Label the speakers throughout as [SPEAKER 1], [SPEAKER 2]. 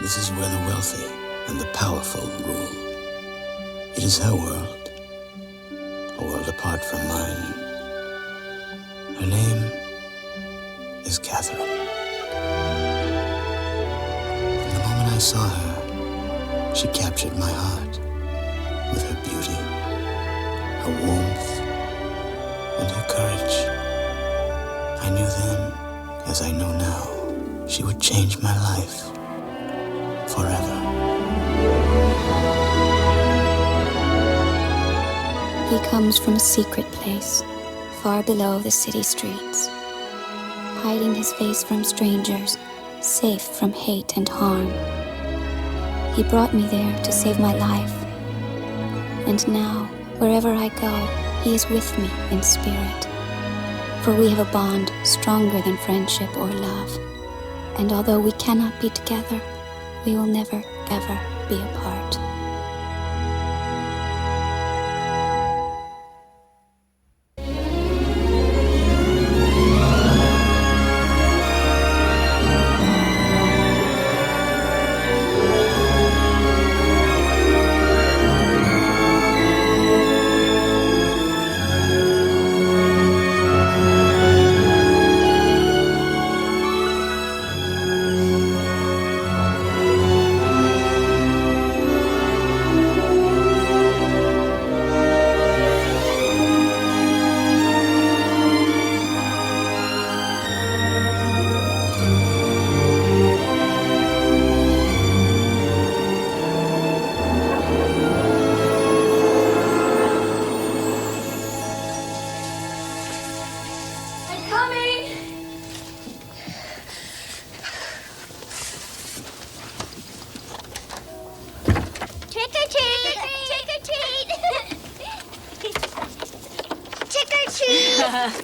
[SPEAKER 1] This is where the wealthy and the powerful rule. It is her world, a world apart from mine. Her name is Catherine. From the moment I saw her, she captured my heart with her beauty, her warmth, and her courage. I knew then, as I know now, she would change my life forever.
[SPEAKER 2] He comes from a secret place, far below the city streets, hiding his face from strangers, safe from hate and harm. He brought me there to save my life, and now, wherever I go, he is with me in spirit. For we have a bond stronger than friendship or love, and although we cannot be together, we will never, ever be apart.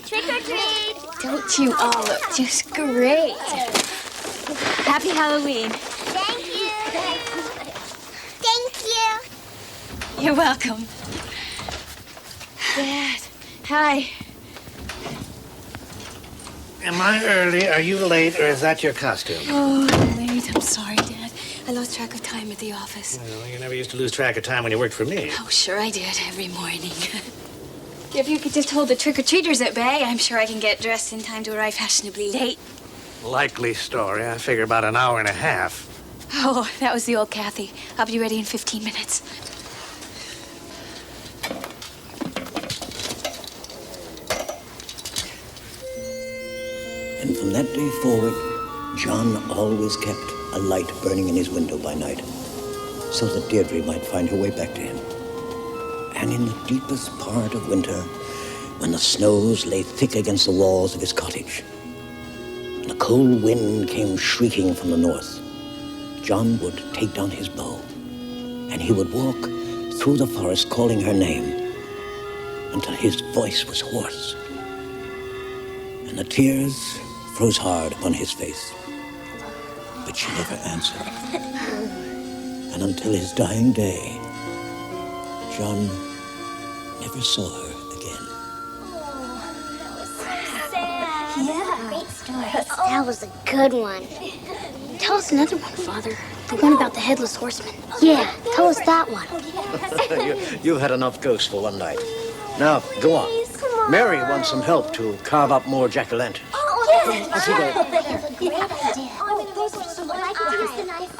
[SPEAKER 3] Trick or treat!
[SPEAKER 4] Don't you all look just great? Happy Halloween.
[SPEAKER 3] Thank you. Thank you.
[SPEAKER 4] You're welcome. Dad, hi.
[SPEAKER 5] Am I early? Are you late, or is that your costume?
[SPEAKER 4] Oh, I'm late. I'm sorry, Dad. I lost track of time at the office.
[SPEAKER 5] Well, you never used to lose track of time when you worked for me.
[SPEAKER 4] Oh, sure I did, every morning. If you could just hold the trick-or-treaters at bay, I'm sure I can get dressed in time to arrive fashionably late.
[SPEAKER 5] Likely story. I figure about an hour and a half.
[SPEAKER 4] Oh, that was the old Kathy. I'll be ready in 15 minutes.
[SPEAKER 1] And from that day forward, John always kept a light burning in his window by night, so that Deirdre might find her way back to him. And in the deepest part of winter, when the snows lay thick against the walls of his cottage, and a cold wind came shrieking from the north, John would take down his bow, and he would walk through the forest calling her name until his voice was hoarse, and the tears froze hard upon his face. But she never answered. And until his dying day, John never saw her again.
[SPEAKER 3] Yeah. Great story. That was a good one. Tell us another one, Father. The one about the headless horseman. Yeah, tell us that one.
[SPEAKER 1] You've had enough ghosts for one night. Now, go on. Mary wants some help to carve up more jack-o'-lanterns.
[SPEAKER 3] Oh, yes.
[SPEAKER 1] Off you go.
[SPEAKER 3] Great idea. I could use the knife.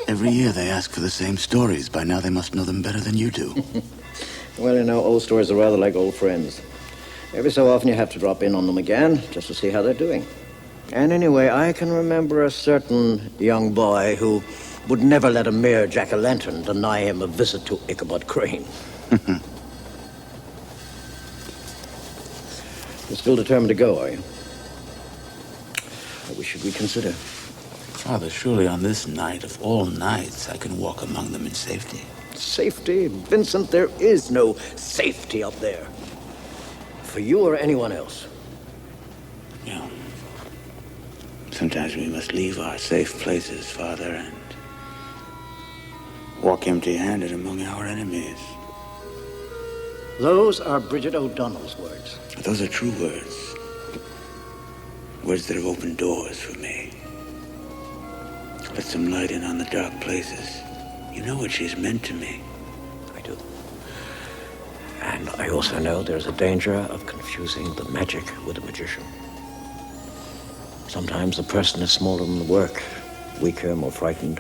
[SPEAKER 6] Every year they ask for the same stories. By now they must know them better than you do.
[SPEAKER 7] Well, you know, old stories are rather like old friends. Every so often you have to drop in on them again, just to see how they're doing. And anyway, I can remember a certain young boy who would never let a mere jack-o'-lantern deny him a visit to Ichabod Crane. You're still determined to go, are you? Or we should reconsider.
[SPEAKER 6] Father, surely on this night of all nights, I can walk among them in safety.
[SPEAKER 7] Safety? Vincent, there is no safety up there. For you or anyone else.
[SPEAKER 6] Yeah. Sometimes we must leave our safe places, Father, and walk empty-handed among our enemies.
[SPEAKER 7] Those are Bridget O'Donnell's words.
[SPEAKER 6] Those are true words. Words that have opened doors for me. Let some light in on the dark places. You know what she's meant to me.
[SPEAKER 1] I do. And I also know there's a danger of confusing the magic with the magician. Sometimes the person is smaller than the work, weaker, more frightened,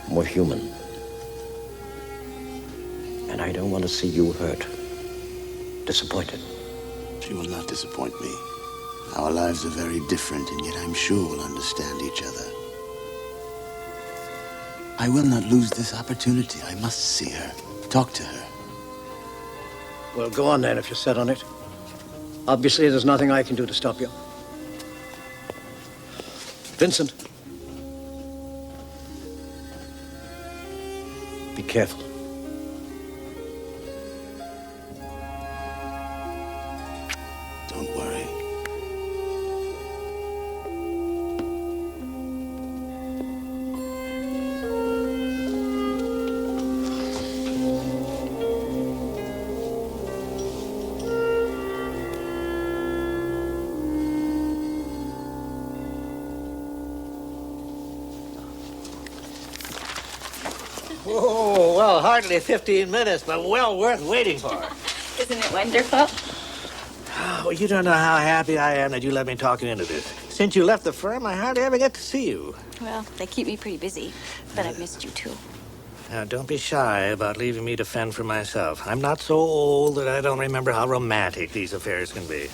[SPEAKER 1] more human. And I don't want to see you hurt, disappointed.
[SPEAKER 6] She will not disappoint me. Our lives are very different, and yet I'm sure we'll understand each other. I will not lose this opportunity. I must see her, talk to her.
[SPEAKER 1] Well, go on then if you're set on it. Obviously, there's nothing I can do to stop you. Vincent. Be careful.
[SPEAKER 6] Don't worry.
[SPEAKER 5] Oh, well, hardly 15 minutes, but well worth waiting for.
[SPEAKER 4] Isn't it wonderful?
[SPEAKER 5] Oh, you don't know how happy I am that you let me talk you into this. Since you left the firm, I hardly ever get to see you.
[SPEAKER 4] Well, they keep me pretty busy, but I've missed you too.
[SPEAKER 5] Now, don't be shy about leaving me to fend for myself. I'm not so old that I don't remember how romantic these affairs can be.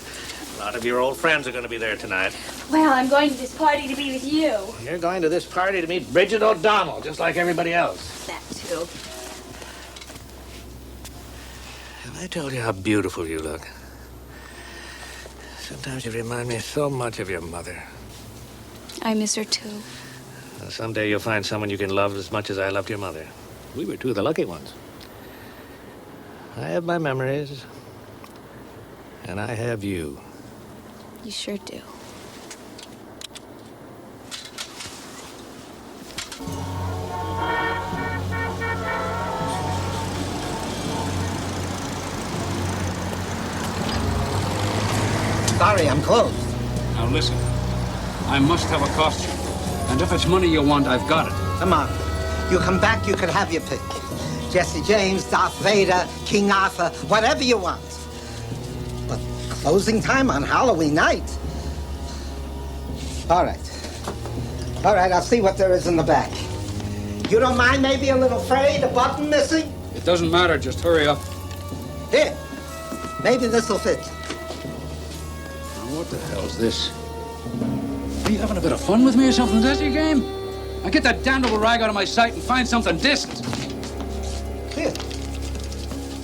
[SPEAKER 5] A lot of your old friends are going to be there tonight.
[SPEAKER 4] Well, I'm going to this party to be with you.
[SPEAKER 5] You're going to this party to meet Bridget O'Donnell, just like everybody else.
[SPEAKER 4] That too.
[SPEAKER 5] Have I told you how beautiful you look? Sometimes you remind me so much of your mother.
[SPEAKER 4] I miss her too.
[SPEAKER 5] Well, someday you'll find someone you can love as much as I loved your mother. We were two of the lucky ones. I have my memories, and I have you.
[SPEAKER 4] You sure do.
[SPEAKER 8] Sorry, I'm closed.
[SPEAKER 9] Now listen, I must have a costume. And if it's money you want, I've got it.
[SPEAKER 8] Come on. You come back, you can have your pick. Jesse James, Darth Vader, King Arthur, whatever you want. But closing time on Halloween night? All right. All right, I'll see what there is in the back. You don't mind maybe a little frayed, a button missing?
[SPEAKER 9] It doesn't matter, just hurry up.
[SPEAKER 8] Here. Maybe this'll fit.
[SPEAKER 9] Now, what the hell's this? Are you having a bit of fun with me or something? Is that your game? Now get that damnable rag out of my sight and find something decent.
[SPEAKER 8] Here.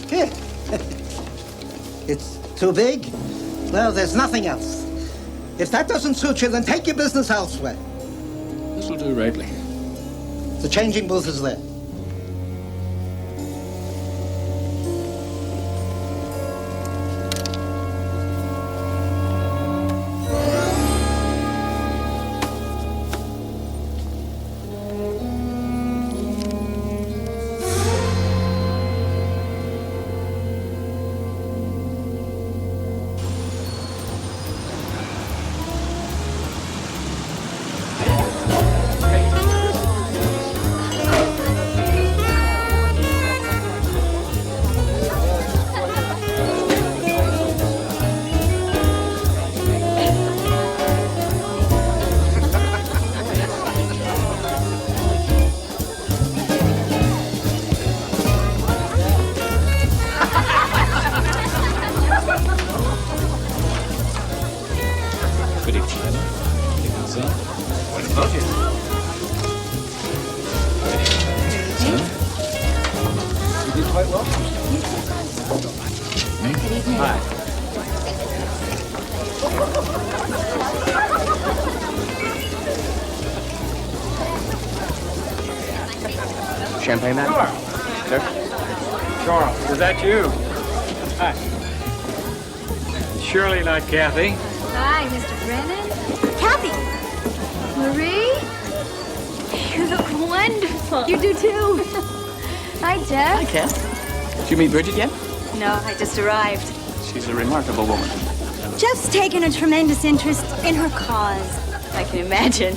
[SPEAKER 8] Here. It's too big? Well, there's nothing else. If that doesn't suit you, then take your business elsewhere.
[SPEAKER 9] This'll do rightly.
[SPEAKER 8] The changing booth is there.
[SPEAKER 10] Champagne, man?
[SPEAKER 9] Sure.
[SPEAKER 10] Sir?
[SPEAKER 9] Charles, is that you? Hi. Surely not Kathy.
[SPEAKER 4] Hi, Mr. Brennan. Kathy! Marie? You look wonderful. You do too. Hi, Jeff.
[SPEAKER 10] Hi, Kath. Did you meet Bridget yet?
[SPEAKER 4] No, I just arrived.
[SPEAKER 10] She's a remarkable woman.
[SPEAKER 11] Jeff's taken a tremendous interest in her cause.
[SPEAKER 4] I can imagine.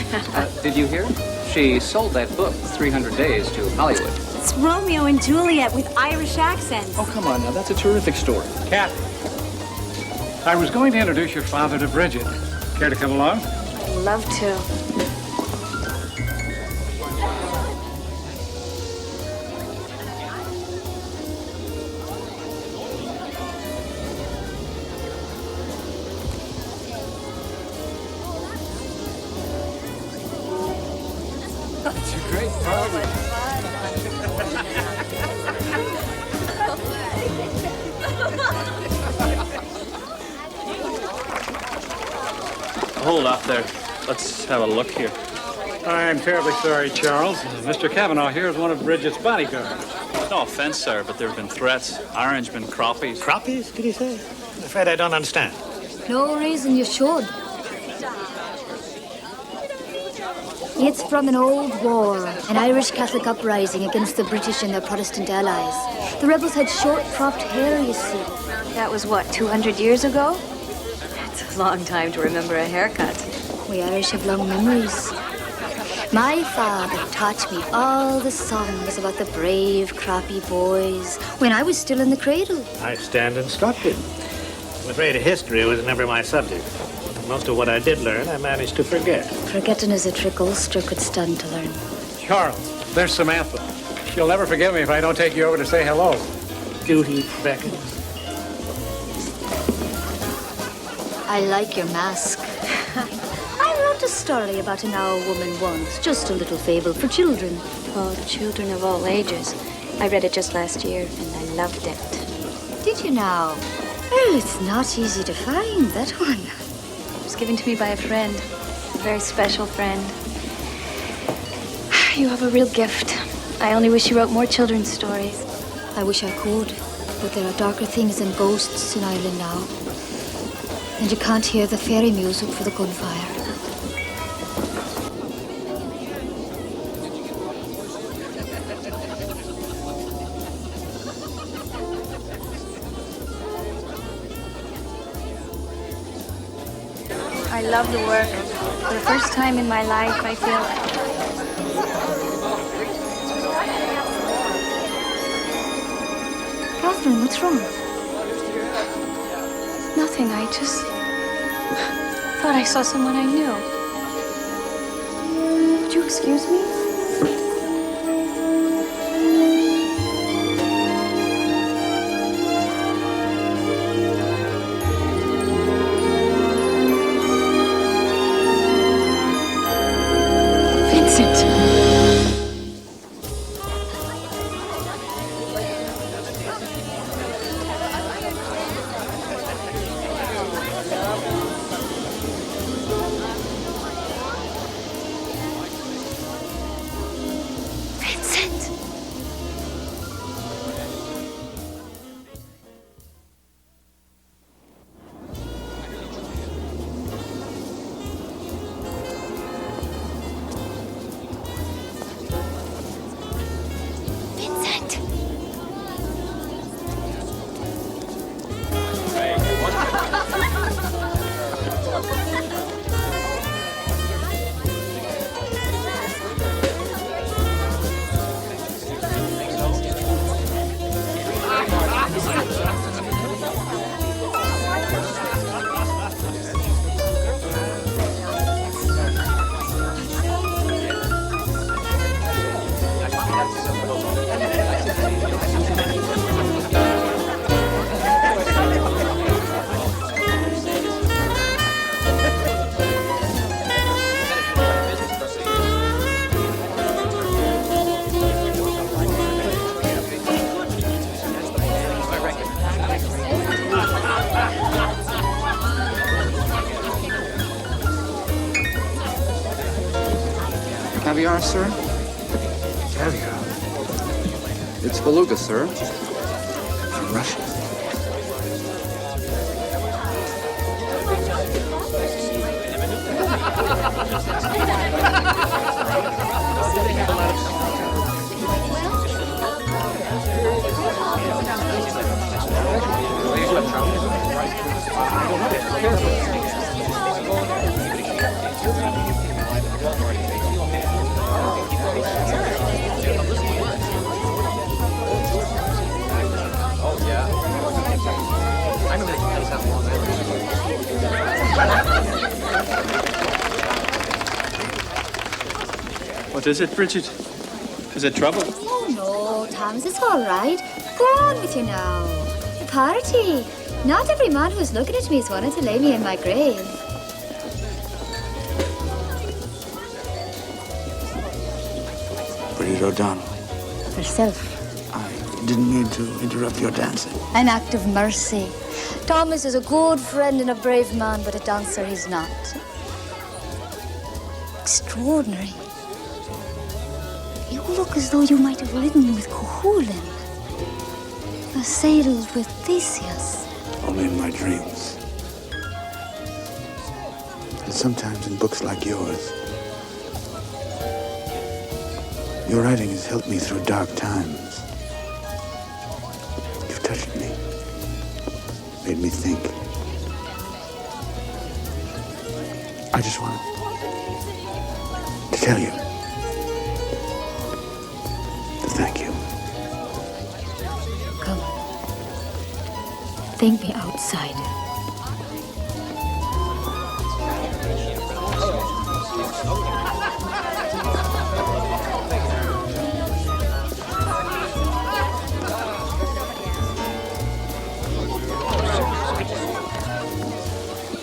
[SPEAKER 10] Did you hear? She sold that book, 300 Days, to Hollywood.
[SPEAKER 4] It's Romeo and Juliet with Irish accents.
[SPEAKER 10] Oh, come on now. That's a terrific story.
[SPEAKER 9] Cat, I was going to introduce your father to Bridget. Care to come along?
[SPEAKER 4] I'd love to.
[SPEAKER 9] It's a great party.
[SPEAKER 11] Hold up there. Let's have a look here.
[SPEAKER 9] I'm terribly sorry, Charles. Mr. Kavanaugh here is one of Bridget's bodyguards.
[SPEAKER 11] No offense, sir, but there have been threats. Orangemen, crappies.
[SPEAKER 5] Crappies, did he say? I'm afraid I don't understand.
[SPEAKER 12] No reason you should. It's from an old war, an Irish Catholic uprising against the British and their Protestant allies. The rebels had short-cropped hair, you see.
[SPEAKER 4] That was what, 200 years ago? That's a long time to remember a haircut.
[SPEAKER 12] We Irish have long memories. My father taught me all the songs about the brave, crappy boys when I was still in the cradle.
[SPEAKER 5] I stand instructed. I'm afraid history was never my subject. Most of what I did learn, I managed to forget.
[SPEAKER 12] Forgetting is a trick Ulster could stand to learn.
[SPEAKER 9] Charles, there's Samantha. She'll never forgive me if I don't take you over to say hello.
[SPEAKER 5] Duty beckons.
[SPEAKER 12] I like your mask. I wrote a story about an Our woman once, just a little fable for children.
[SPEAKER 4] Oh, children of all ages. I read it just last year, and I loved it.
[SPEAKER 12] Did you now? Well, it's not easy to find, that one.
[SPEAKER 4] It was given to me by a friend, a very special friend. You have a real gift. I only wish you wrote more children's stories.
[SPEAKER 12] I wish I could, but there are darker things than ghosts in Ireland now. And you can't hear the fairy music for the gunfire.
[SPEAKER 4] I love the work. For the first time in my life, I feel...
[SPEAKER 12] Catherine, what's wrong?
[SPEAKER 4] Nothing, I just... thought I saw someone I knew. Would you excuse me?
[SPEAKER 10] Caviar, sir?
[SPEAKER 9] Caviar?
[SPEAKER 10] It's beluga, sir. From Russia.
[SPEAKER 11] Well, What is it, Bridget? Is it trouble?
[SPEAKER 12] Oh, no, Thomas, it's all right. Go on with you now. The party. Not every man who's looking at me is wanting to lay me in my grave.
[SPEAKER 6] Bridget O'Donnell,
[SPEAKER 12] Herself.
[SPEAKER 6] I didn't mean to interrupt your dancing.
[SPEAKER 12] An act of mercy. Thomas is a good friend and a brave man, but a dancer he's not. Extraordinary. You look as though you might have ridden with Cuchulainn, or sailed with Theseus.
[SPEAKER 6] Only in my dreams. And sometimes in books like yours. Your writing has helped me through dark times. You've touched me, made me think. I just wanted to tell you. Thank you.
[SPEAKER 12] Come. Thank me outside.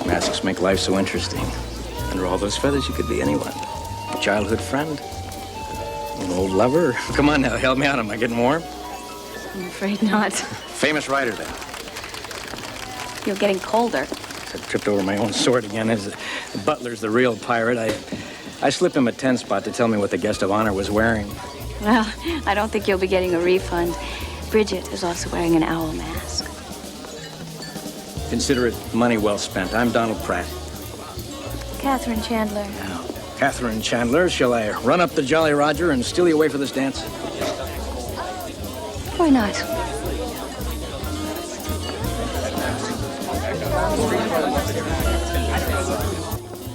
[SPEAKER 7] Masks make life so interesting. Under all those feathers, you could be anyone. A childhood friend, an old lover. Come on now, help me out. Am I getting warm?
[SPEAKER 4] I'm afraid not.
[SPEAKER 7] Famous writer, then.
[SPEAKER 4] You're getting colder.
[SPEAKER 7] I tripped over my own sword again. The butler's the real pirate. I slipped him a 10 spot to tell me what the guest of honor was wearing.
[SPEAKER 4] Well, I don't think you'll be getting a refund. Bridget is also wearing an owl mask.
[SPEAKER 7] Consider it money well spent. I'm Donald Pratt.
[SPEAKER 4] Catherine Chandler.
[SPEAKER 7] Now, Catherine Chandler, shall I run up the Jolly Roger and steal you away for this dance?
[SPEAKER 4] Why not?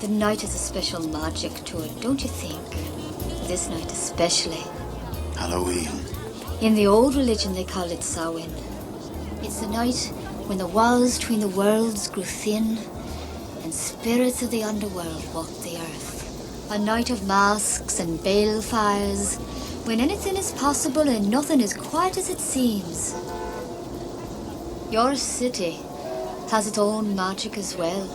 [SPEAKER 12] The night has a special magic to it, don't you think? This night especially.
[SPEAKER 6] Halloween.
[SPEAKER 12] In the old religion, they call it Samhain. It's the night when the walls between the worlds grew thin and spirits of the underworld walked the earth. A night of masks and balefires, when anything is possible and nothing is quite as it seems. Your city has its own magic as well.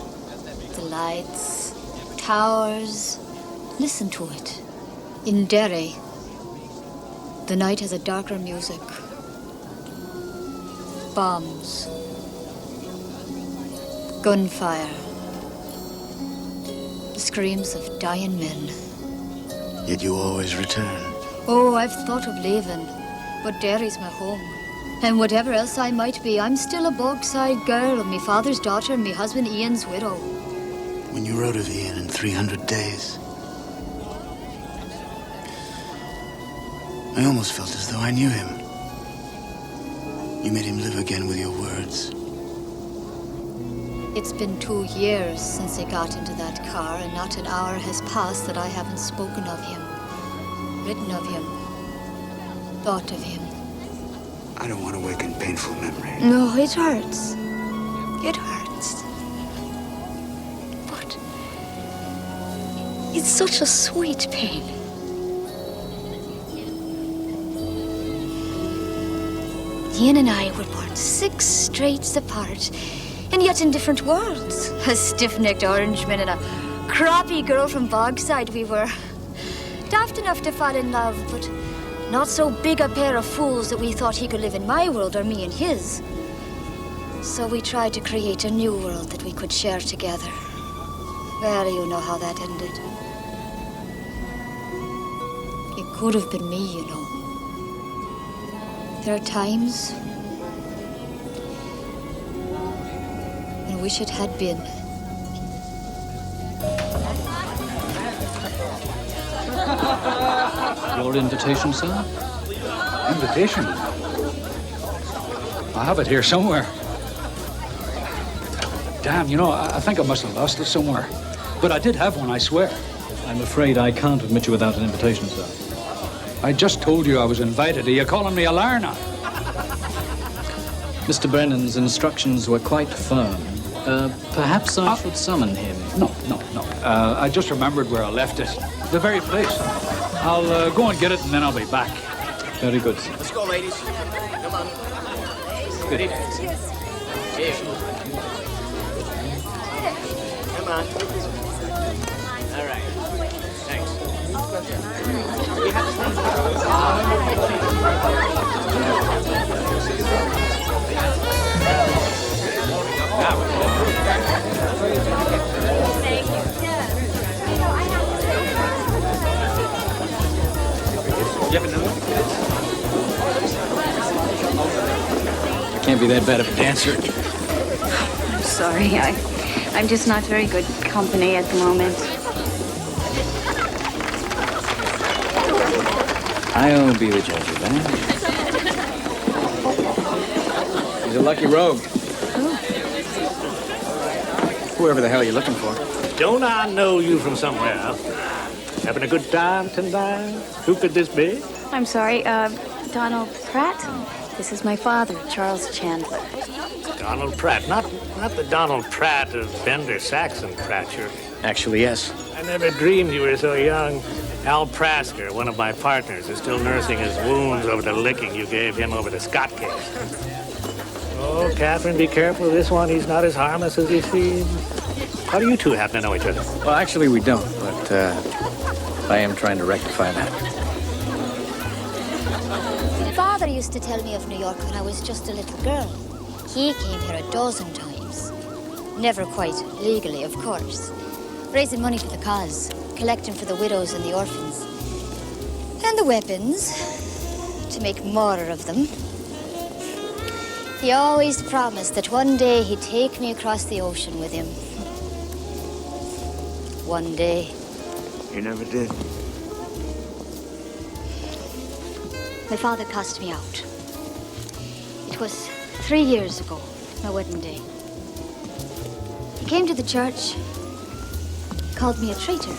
[SPEAKER 12] The lights, towers, listen to it. In Derry, the night has a darker music. Bombs. Gunfire. The screams of dying men.
[SPEAKER 6] Yet you always return.
[SPEAKER 12] Oh, I've thought of leaving, but Derry's my home. And whatever else I might be, I'm still a Bogside girl, me father's daughter, me husband Ian's widow.
[SPEAKER 6] When you wrote of Ian in 300 days, I almost felt as though I knew him. You made him live again with your words.
[SPEAKER 12] It's been 2 years since he got into that car, and not an hour has passed that I haven't spoken of him, written of him, thought of him.
[SPEAKER 6] I don't want to awaken painful memories.
[SPEAKER 12] No, it hurts. It hurts. But it's such a sweet pain. Ian and I were born 6 straits apart, and yet in different worlds. A stiff-necked Orangeman and a croppy girl from Bogside we were. Daft enough to fall in love, but not so big a pair of fools that we thought he could live in my world or me in his. So we tried to create a new world that we could share together. Well, you know how that ended. It could have been me, you know. There are times when I wish it had been.
[SPEAKER 9] Your invitation, sir? Invitation? I have it here somewhere. Damn, you know, I think I must have lost it somewhere. But I did have one, I swear.
[SPEAKER 13] I'm afraid I can't admit you without an invitation, sir.
[SPEAKER 9] I just told you I was invited. Are you calling me a liar now?
[SPEAKER 13] Mr. Brennan's instructions were quite firm. Perhaps I should summon him.
[SPEAKER 9] No. I just remembered where I left it. The very place. I'll go and get it, and then I'll be back.
[SPEAKER 13] Very good, sir.
[SPEAKER 14] Let's go, ladies. Come on.
[SPEAKER 9] Good evening.
[SPEAKER 14] Cheers. Come on. All right. Thanks.
[SPEAKER 13] I can't be that bad of a dancer.
[SPEAKER 4] I'm sorry. I'm just not very good company at the moment.
[SPEAKER 13] I'll be the judge of that. He's a lucky rogue. Whoever the hell you're looking for.
[SPEAKER 5] Don't I know you from somewhere? Having a good time tonight? Who could this be?
[SPEAKER 4] I'm sorry, Donald Pratt? This is my father, Charles Chandler.
[SPEAKER 5] Donald Pratt. Not the Donald Pratt of Bender Saxon Pratt.
[SPEAKER 13] Actually, yes.
[SPEAKER 5] I never dreamed you were so young. Al Prasker, one of my partners, is still nursing his wounds over the licking you gave him over the Scott case. Oh, Catherine, be careful. This one, he's not as harmless as he seems. How do you two happen to know each other?
[SPEAKER 13] Well, actually, we don't, but I am trying to rectify that.
[SPEAKER 12] Father used to tell me of New York when I was just a little girl. He came here a dozen times. Never quite legally, of course. Raising money for the cause, collecting for the widows and the orphans. And the weapons, to make more of them. He always promised that one day he'd take me across the ocean with him. One day.
[SPEAKER 6] You never did.
[SPEAKER 12] My father cast me out. It was 3 years ago, my wedding day. He came to the church, called me a traitor,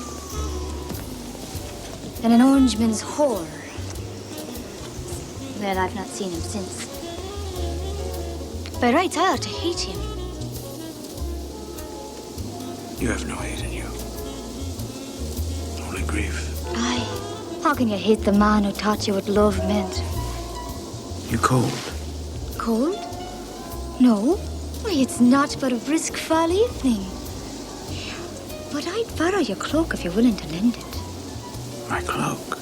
[SPEAKER 12] and an orangeman's whore. Well, I've not seen him since. By rights, I ought to hate him.
[SPEAKER 6] You have no hate in you. Only grief.
[SPEAKER 12] Aye. How can you hate the man who taught you what love meant?
[SPEAKER 6] You're cold.
[SPEAKER 12] Cold? No. Why, it's not but a brisk fall evening. But I'd borrow your cloak if you're willing to lend it.
[SPEAKER 6] My cloak?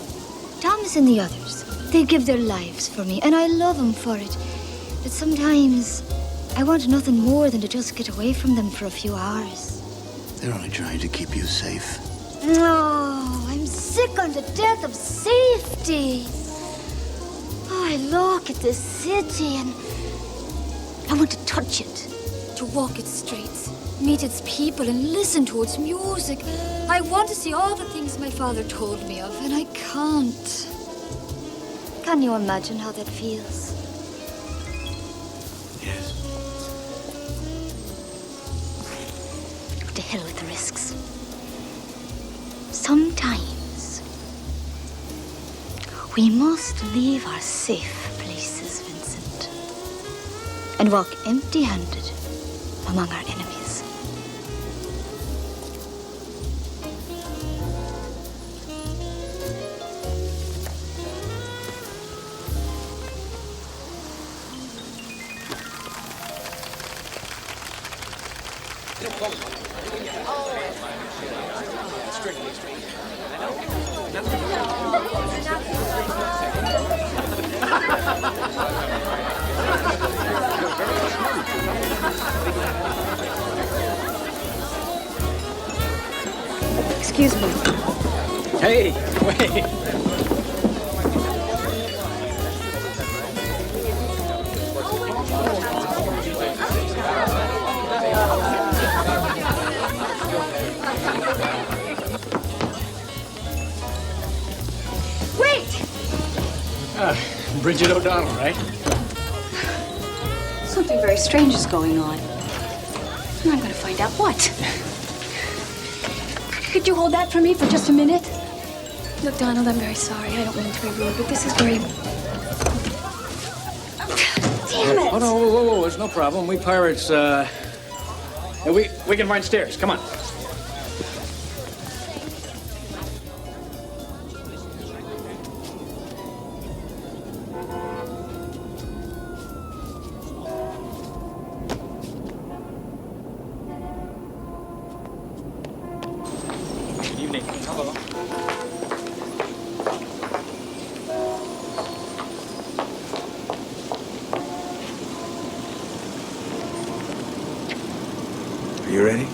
[SPEAKER 12] Thomas and the others, they give their lives for me, and I love them for it. But sometimes I want nothing more than to just get away from them for a few hours.
[SPEAKER 6] They're only trying to keep you safe.
[SPEAKER 12] No, I'm sick unto death of safety. Oh, I look at this city and I want to touch it, to walk its streets, meet its people and listen to its music. I want to see all the things my father told me of, and I can't. Can you imagine how that feels?
[SPEAKER 6] Yes.
[SPEAKER 12] To hell with the risks. Sometimes we must leave our safe places, Vincent, and walk empty-handed among our enemies. Excuse me.
[SPEAKER 13] Hey, wait.
[SPEAKER 12] Wait!
[SPEAKER 13] Bridget O'Donnell, right?
[SPEAKER 4] Something very strange is going on. And I'm going to find out what. Could you hold that for me for just a minute? Look, Donald, I'm very sorry. I don't mean to be rude, but this is very... Damn it!
[SPEAKER 13] Oh, no, whoa. It's no problem. We pirates,
[SPEAKER 9] We can find stairs. Come on.
[SPEAKER 11] Good evening. Hello.
[SPEAKER 15] Are you ready?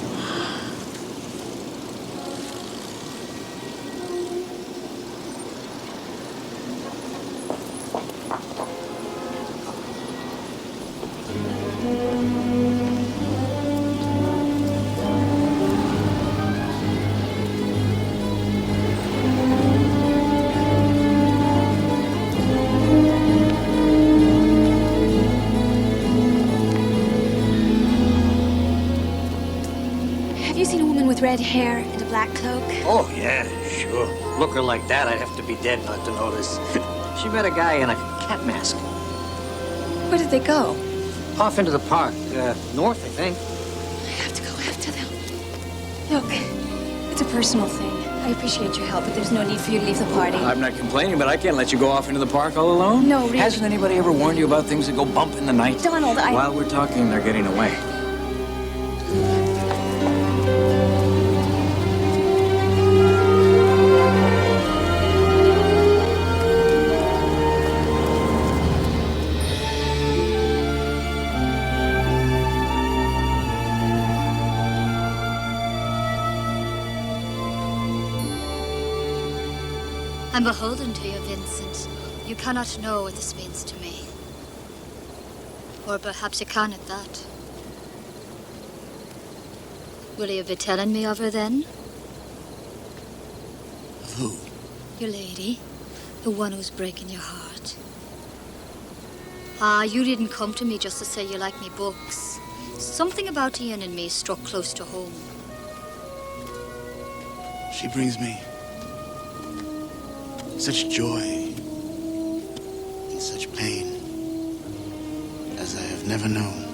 [SPEAKER 4] Have you seen a woman with red hair and a black cloak?
[SPEAKER 7] Oh, yeah, sure. Looking like that, I'd have to be dead not to notice. She met a guy in a cat mask.
[SPEAKER 4] Where did they go?
[SPEAKER 7] Off into the park, north, I think.
[SPEAKER 4] I have to go after them. Look, it's a personal thing. I appreciate your help, but there's no need for you to leave the party.
[SPEAKER 13] I'm not complaining, but I can't let you go off into the park all alone.
[SPEAKER 4] No, really.
[SPEAKER 13] Hasn't anybody ever warned you about things that go bump in the night?
[SPEAKER 4] Donald,
[SPEAKER 13] While we're talking, they're getting away.
[SPEAKER 12] I'm beholden to you, Vincent. You cannot know what this means to me. Or perhaps you can at that. Will you be telling me of her then?
[SPEAKER 6] Who?
[SPEAKER 12] Your lady. The one who's breaking your heart. Ah, you didn't come to me just to say you like me books. Something about Ian and me struck close to home.
[SPEAKER 6] She brings me such joy and such pain as I have never known.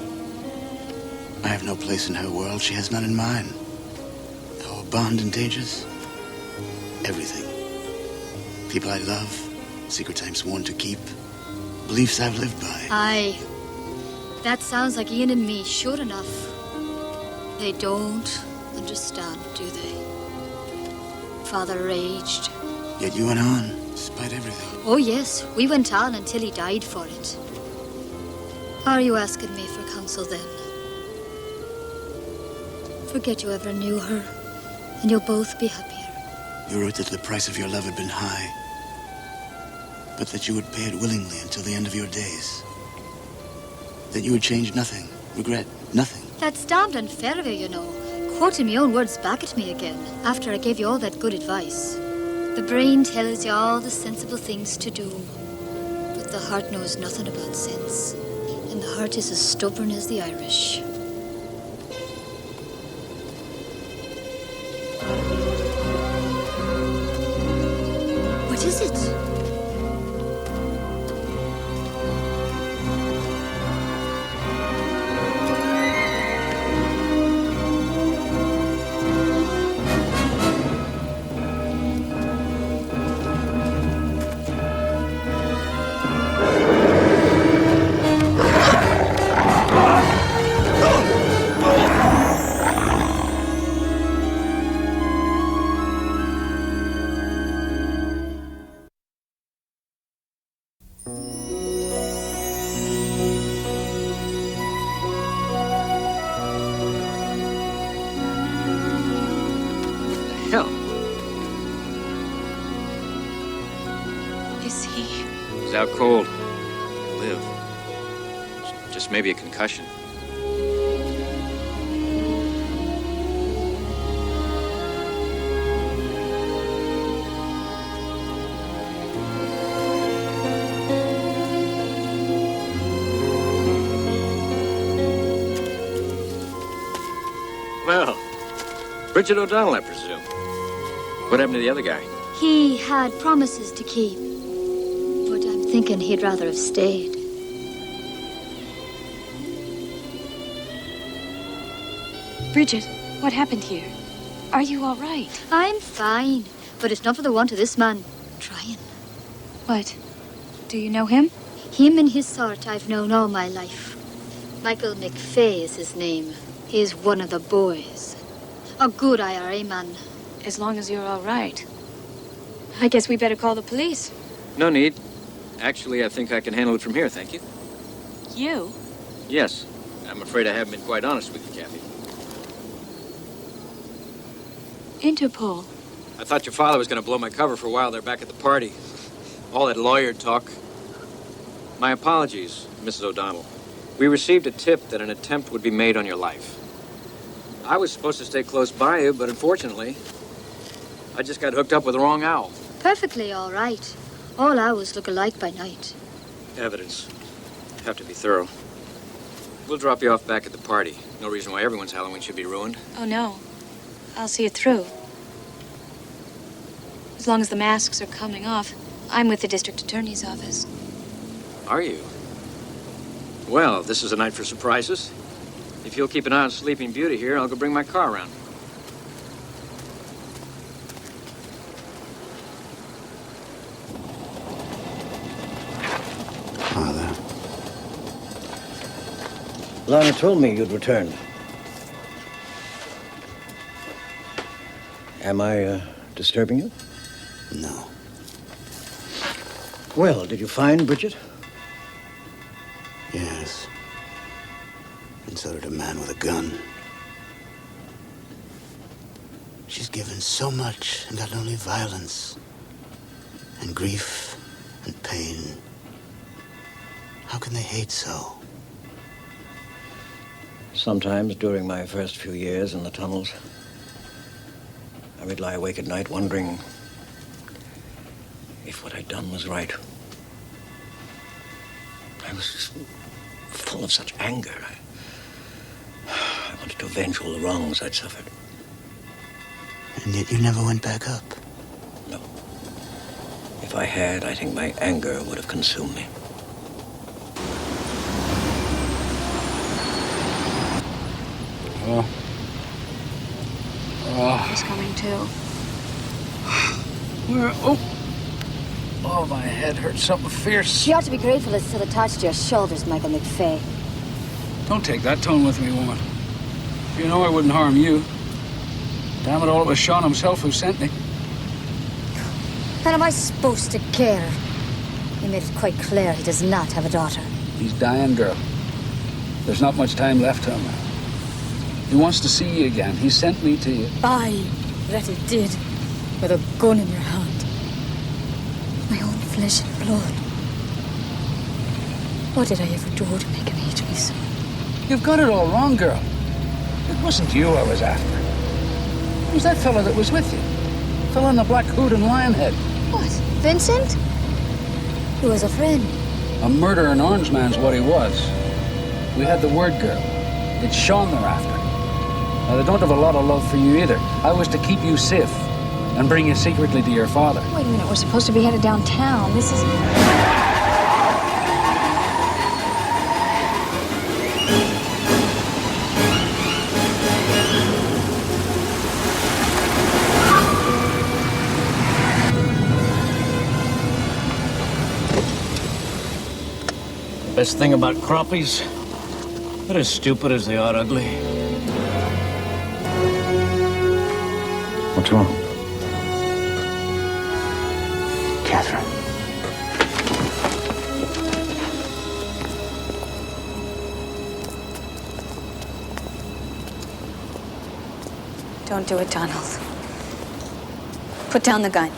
[SPEAKER 6] I have no place in her world. She has none in mine. Our bond engages everything. People I love, secrets I'm sworn to keep, beliefs I've lived by.
[SPEAKER 12] Aye. That sounds like Ian and me, sure enough. They don't understand, do they? Father raged.
[SPEAKER 6] Yet you went on, despite everything.
[SPEAKER 12] Oh, yes, we went on until he died for it. Are you asking me for counsel then? Forget you ever knew her, and you'll both be happier.
[SPEAKER 6] You wrote that the price of your love had been high, but that you would pay it willingly until the end of your days. That you would change nothing, regret nothing.
[SPEAKER 12] That's damned unfair of you, you know. Quoting my own words back at me again, after I gave you all that good advice. The brain tells you all the sensible things to do, but the heart knows nothing about sense, and the heart is as stubborn as the Irish. What is it?
[SPEAKER 13] He's out cold. Live. Just maybe a concussion. Well, Bridget O'Donnell, I presume. What happened to the other guy?
[SPEAKER 12] He had promises to keep, but I'm thinking he'd rather have stayed.
[SPEAKER 4] Bridget, what happened here? Are you all right?
[SPEAKER 12] I'm fine, but it's not for the want of this man trying.
[SPEAKER 4] What? Do you know him?
[SPEAKER 12] Him and his sort I've known all my life. Michael McFay is his name. He's one of the boys. A good IRA man.
[SPEAKER 4] As long as you're all right. I guess we better call the police.
[SPEAKER 13] No need. Actually, I think I can handle it from here, thank you.
[SPEAKER 4] You?
[SPEAKER 13] Yes. I'm afraid I haven't been quite honest with you, Kathy.
[SPEAKER 4] Interpol.
[SPEAKER 13] I thought your father was going to blow my cover for a while there back at the party. All that lawyer talk. My apologies, Mrs. O'Donnell. We received a tip that an attempt would be made on your life. I was supposed to stay close by you, but unfortunately, I just got hooked up with the wrong owl.
[SPEAKER 12] Perfectly all right. All owls look alike by night.
[SPEAKER 13] Evidence. Have to be thorough. We'll drop you off back at the party. No reason why everyone's Halloween should be ruined.
[SPEAKER 4] Oh, no. I'll see it through. As long as the masks are coming off, I'm with the district attorney's office.
[SPEAKER 13] Are you? Well, if this is a night for surprises. If you'll keep an eye on Sleeping Beauty here, I'll go bring my car around.
[SPEAKER 6] Father.
[SPEAKER 7] Lana told me you'd returned. Am I disturbing you?
[SPEAKER 6] No.
[SPEAKER 7] Well, did you find Bridget?
[SPEAKER 6] Yes. And so did a man with a gun. She's given so much and got only violence and grief and pain. How can they hate so?
[SPEAKER 7] Sometimes during my first few years in the tunnels, I would lie awake at night wondering if what I'd done was right. I was just full of such anger. I wanted to avenge all the wrongs I'd suffered.
[SPEAKER 6] And yet you never went back up.
[SPEAKER 7] No. If I had, I think my anger would have consumed me.
[SPEAKER 4] He's coming too.
[SPEAKER 9] Where? Oh, my head hurts something fierce.
[SPEAKER 12] You ought to be grateful it's still attached to your shoulders, Michael McFay.
[SPEAKER 9] Don't take that tone with me, woman. You know I wouldn't harm you. Damn it all, it was Sean himself who sent me.
[SPEAKER 12] How am I supposed to care? He made it quite clear he does not have a daughter.
[SPEAKER 9] He's dying, girl. There's not much time left to him. He wants to see you again. He sent me to you.
[SPEAKER 12] Aye, that he did. With a gun in your hand. My own flesh and blood. What did I ever do to make him hate me so?
[SPEAKER 9] You've got it all wrong, girl. It wasn't you I was after. It was that fella that was with you. The fella in the black hood and lion head.
[SPEAKER 12] What, Vincent? He was a friend.
[SPEAKER 9] A murdering orange man's what he was. We had the word, girl. It's Sean they're after. Now, they don't have a lot of love for you either. I was to keep you safe and bring you secretly to your father.
[SPEAKER 4] Wait a minute, we're supposed to be headed downtown. This is...
[SPEAKER 5] Best thing about crappies, they're as stupid as they are ugly.
[SPEAKER 7] What's wrong?
[SPEAKER 6] Catherine.
[SPEAKER 4] Don't do it, Donald. Put down the gun.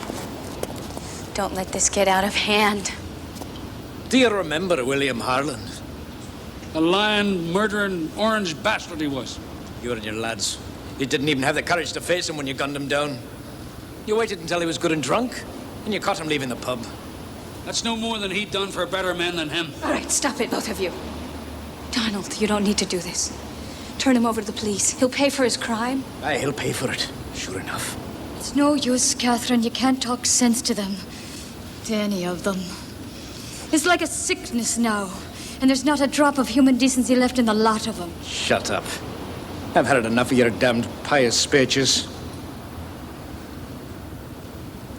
[SPEAKER 4] Don't let this get out of hand.
[SPEAKER 5] Do you remember William Harlan?
[SPEAKER 9] A lying, murdering, orange bastard he was.
[SPEAKER 5] You and your lads. You didn't even have the courage to face him when you gunned him down. You waited until he was good and drunk, and you caught him leaving the pub.
[SPEAKER 9] That's no more than he'd done for better men than him.
[SPEAKER 4] All right, stop it, both of you. Donald, you don't need to do this. Turn him over to the police. He'll pay for his crime.
[SPEAKER 5] Aye, he'll pay for it. Sure enough.
[SPEAKER 12] It's no use, Catherine. You can't talk sense to them. To any of them. It's like a sickness now. And there's not a drop of human decency left in the lot of them.
[SPEAKER 5] Shut up.
[SPEAKER 9] I've had enough of your damned pious speeches.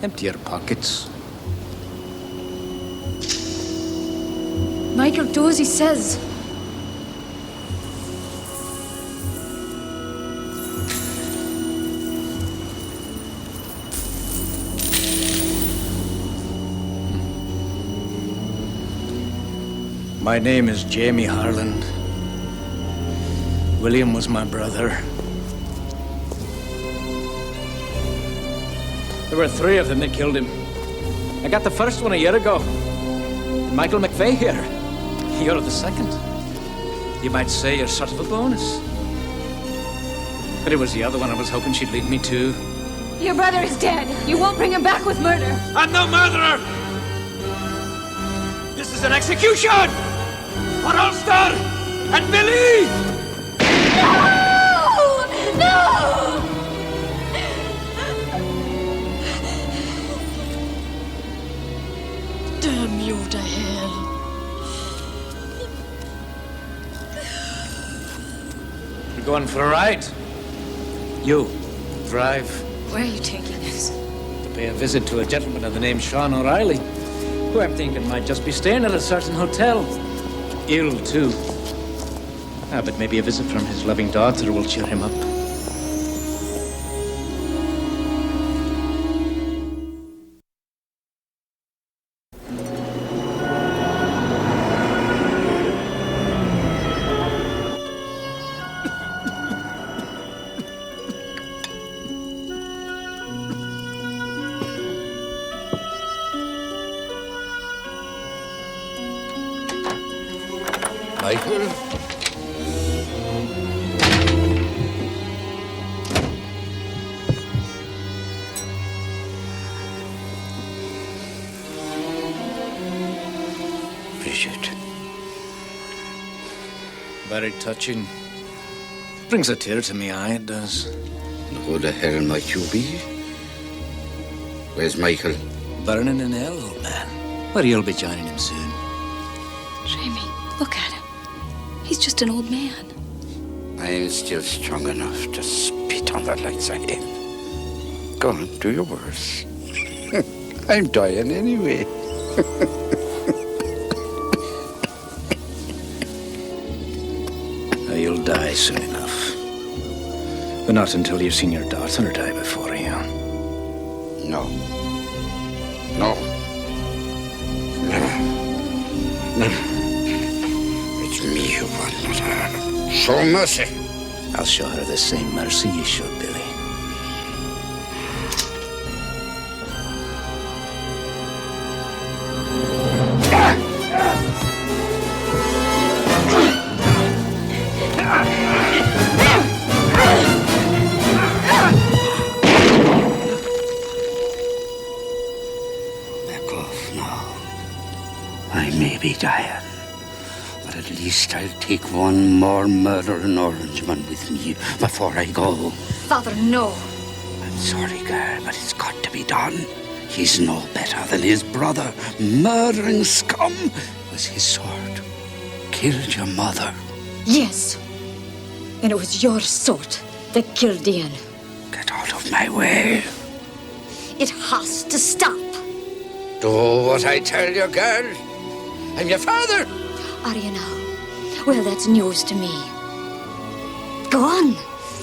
[SPEAKER 9] Empty your pockets.
[SPEAKER 4] Michael, do as he says.
[SPEAKER 9] My name is Jamie Harland. William was my brother. There were 3 of them that killed him. I got the first one a year ago. Michael McVeigh here. You're the second. You might say you're sort of a bonus. But it was the other one I was hoping she'd lead me to.
[SPEAKER 4] Your brother is dead. You won't bring him back with murder.
[SPEAKER 13] I'm no murderer! This is an execution! For Ulster and Billy!
[SPEAKER 4] No! No!
[SPEAKER 15] Damn you to hell.
[SPEAKER 9] You're going for a ride. You, drive.
[SPEAKER 4] Where are you taking us?
[SPEAKER 9] To pay a visit to a gentleman of the name Sean O'Reilly, who I'm thinking might just be staying at a certain hotel. Ill, too. But maybe a visit from his loving daughter will cheer him up.
[SPEAKER 16] Michael?
[SPEAKER 1] Bridget.
[SPEAKER 9] Very touching. Brings a tear to me eye, it does.
[SPEAKER 16] Who the hell might you be? Where's Michael?
[SPEAKER 9] Burning in hell, old man. But you'll be joining him soon.
[SPEAKER 4] Jamie, look at him. He's just an old man.
[SPEAKER 16] I'm still strong enough to spit on the likes of him. Go on, do your worst. I'm dying anyway.
[SPEAKER 9] You'll die soon enough. But not until you've seen your daughter die before you.
[SPEAKER 16] No. No. Never. Never. It's me you want, not her. Show mercy.
[SPEAKER 9] I'll show her the same mercy you showed Billy.
[SPEAKER 16] Back off now. I may be dying, but at least I'll take one more murdering Orangeman with me before I go.
[SPEAKER 12] Father, no.
[SPEAKER 16] I'm sorry, girl, but it's got to be done. He's no better than his brother. Murdering scum was his sword. Killed your mother.
[SPEAKER 12] Yes. And it was your sword that killed Ian.
[SPEAKER 16] Get out of my way.
[SPEAKER 12] It has to stop.
[SPEAKER 16] Do what I tell you, girl. I'm your father.
[SPEAKER 12] Are you now? Well, that's news to me. Go on.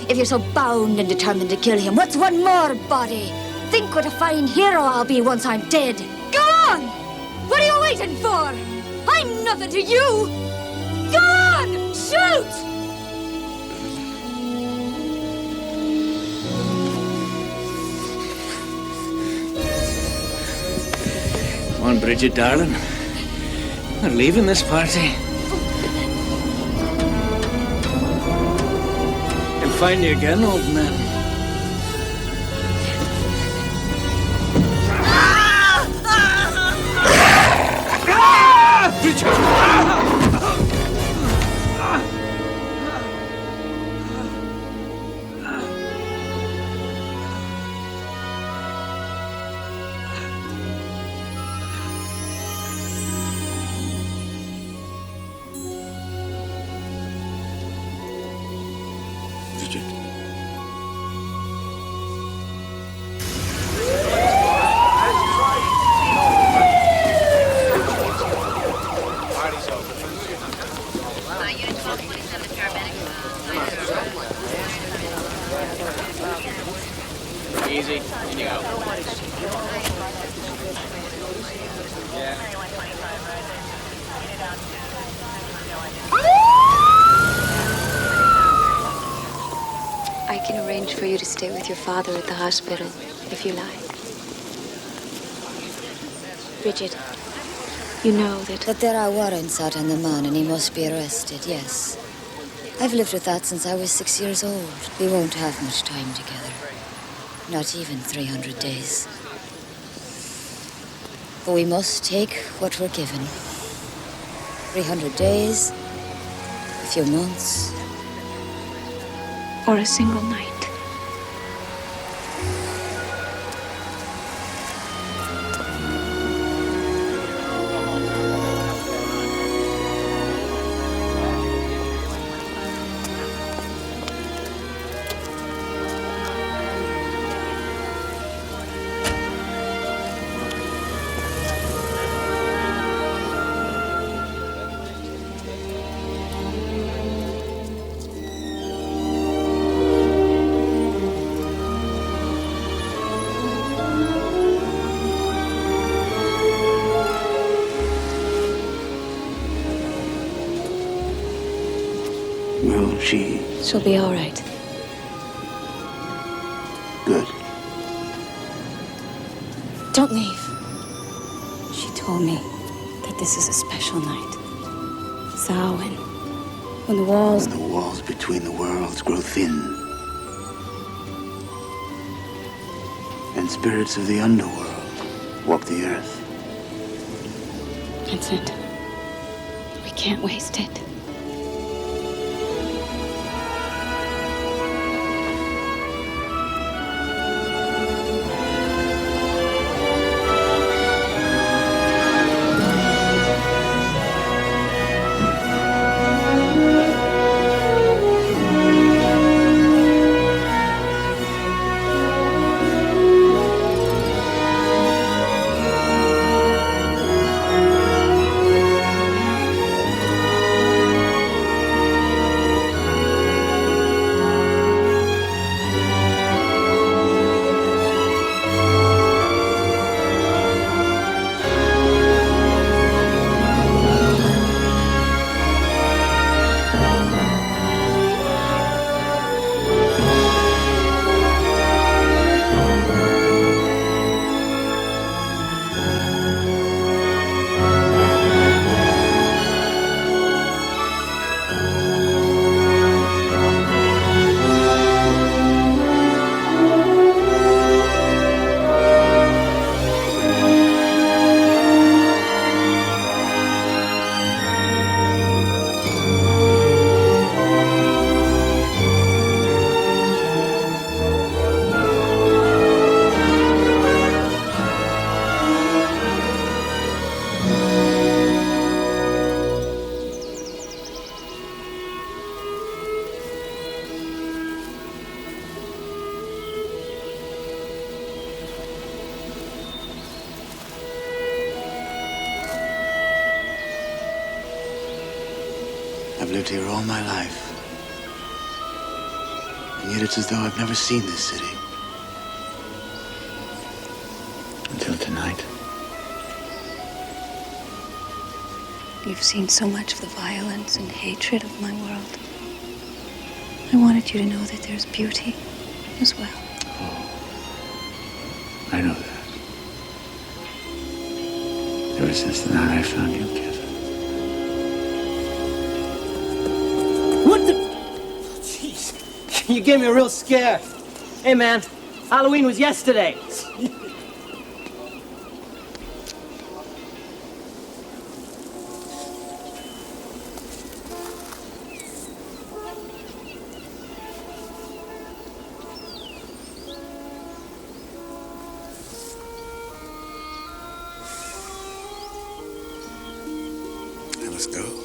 [SPEAKER 12] If you're so bound and determined to kill him, what's one more body? Think what a fine hero I'll be once I'm dead. Go on! What are you waiting for? I'm nothing to you! Go on! Shoot!
[SPEAKER 9] Come on, Bridget, darling. We're leaving this party. I'll find you again, old man.
[SPEAKER 14] In you go.
[SPEAKER 2] I can arrange for you to stay with your father at the hospital, if you like. Bridget, you know that
[SPEAKER 12] there are warrants out on the man and he must be arrested, yes. I've lived with that since I was 6 years old. We won't have much time together. Not even 300 days. But we must take what we're given. 300 days, a few months.
[SPEAKER 2] or a single night.
[SPEAKER 6] Will she?
[SPEAKER 2] She'll be all right.
[SPEAKER 6] Good.
[SPEAKER 2] Don't leave. She told me that this is a special night. Samhain. When the walls...
[SPEAKER 6] When the walls between the worlds grow thin. And spirits of the underworld walk the earth.
[SPEAKER 2] Vincent, we can't waste it.
[SPEAKER 6] I've lived here all my life. And yet it's as though I've never seen this city. Until tonight.
[SPEAKER 2] You've seen so much of the violence and hatred of my world. I wanted you to know that there's beauty as well.
[SPEAKER 6] Oh, I know that. Ever since the night I found you, Catherine.
[SPEAKER 14] What the? Jeez, you gave me a real scare. Hey, man, Halloween was yesterday.
[SPEAKER 6] I must go.